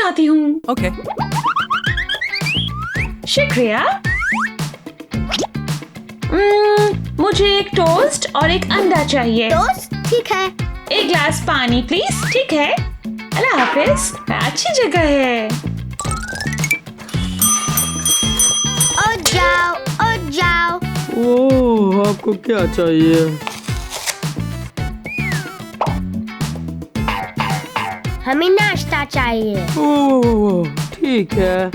आती हूँ। ओके। शुक्रिया। मुझे एक टोस्ट और एक अंडा चाहिए। टोस्ट? ठीक है। एक गिलास पानी प्लीज। ठीक है, अल्लाह हाफिज। अच्छी जगह है। और जाओ और जाओ। ओह, आपको क्या चाहिए? हमें नाश्ता चाहिए। ओह, ठीक है।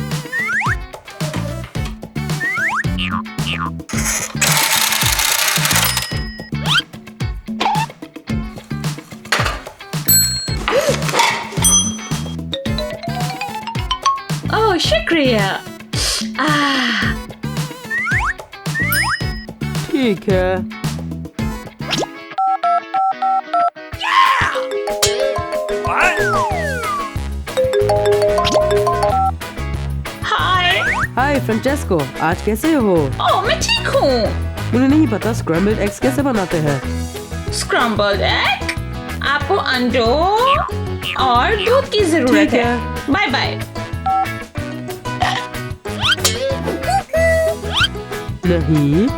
ओह शुक्रिया। ठीक है। हाय फ्रांचेस्को, आज कैसे हो? ओह मैं ठीक हूँ। मुझे नहीं पता स्क्रैम्बल्ड एग्स कैसे बनाते हैं। Scrambled egg? आपको अंडों और दूध की जरूरत है। Bye bye. नहीं।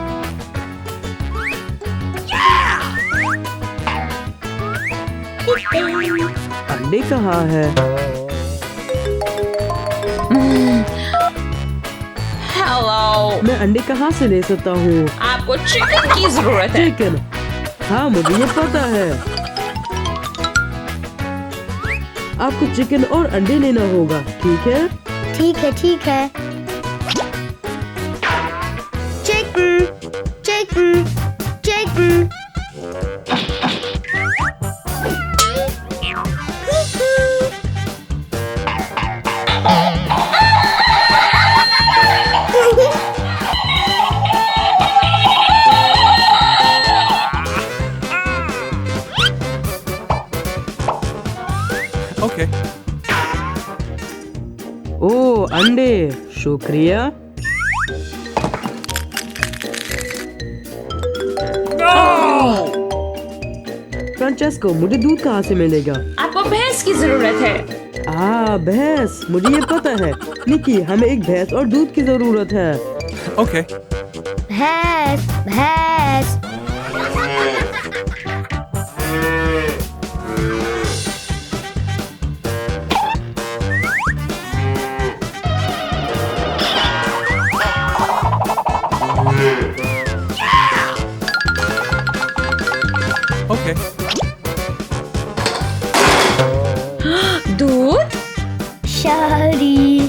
अंडे कहाँ है? हेलो। मैं अंडे कहाँ से ले सकता हूँ? आपको चिकन की जरूरत है। चिकन? हाँ मुझे ये पता है। आपको चिकन और अंडे लेना होगा, ठीक है? ठीक है ठीक है। Chicken chicken chicken. ओके। ओह अंडे, शुक्रिया। फ्रांचेस्को, मुझे दूध कहाँ से मिलेगा? आपको भैंस की जरूरत है। भैंस, मुझे ये पता है। निकी, हमें एक भैंस और दूध की जरूरत है। ओके। भैंस भैंस। ओके। दूध? शारी।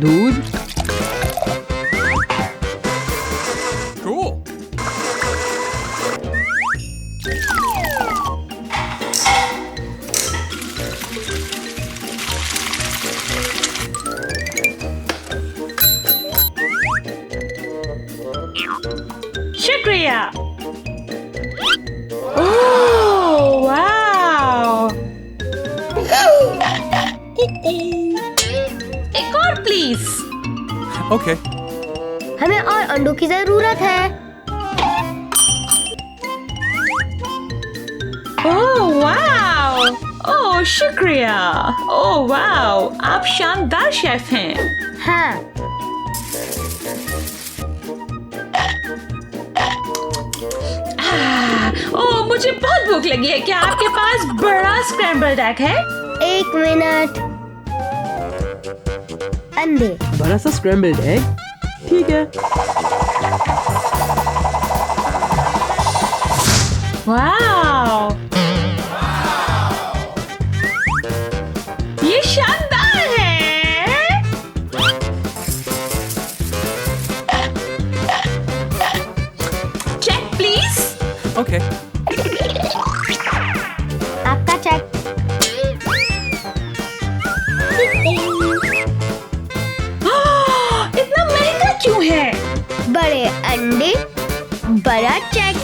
दूध? Cool. शुक्रिया। Oh wow. एक और प्लीज। ओके। हमें और अंडों की जरूरत है। Oh wow. ओह शुक्रिया। ओह वाओ, आप शानदार शेफ हैं। हाँ। ओह मुझे बहुत भूख लगी है। क्या आपके पास बड़ा स्क्रैम्बल्ड एग है? एक मिनट। अंडे। बड़ा सा स्क्रैम्बल्ड एग? ठीक है। वाओ, ये शानदार है। Check please. ओके। आपका चेक। इतना महंगा क्यों है? बड़े अंडे, बड़ा चेक।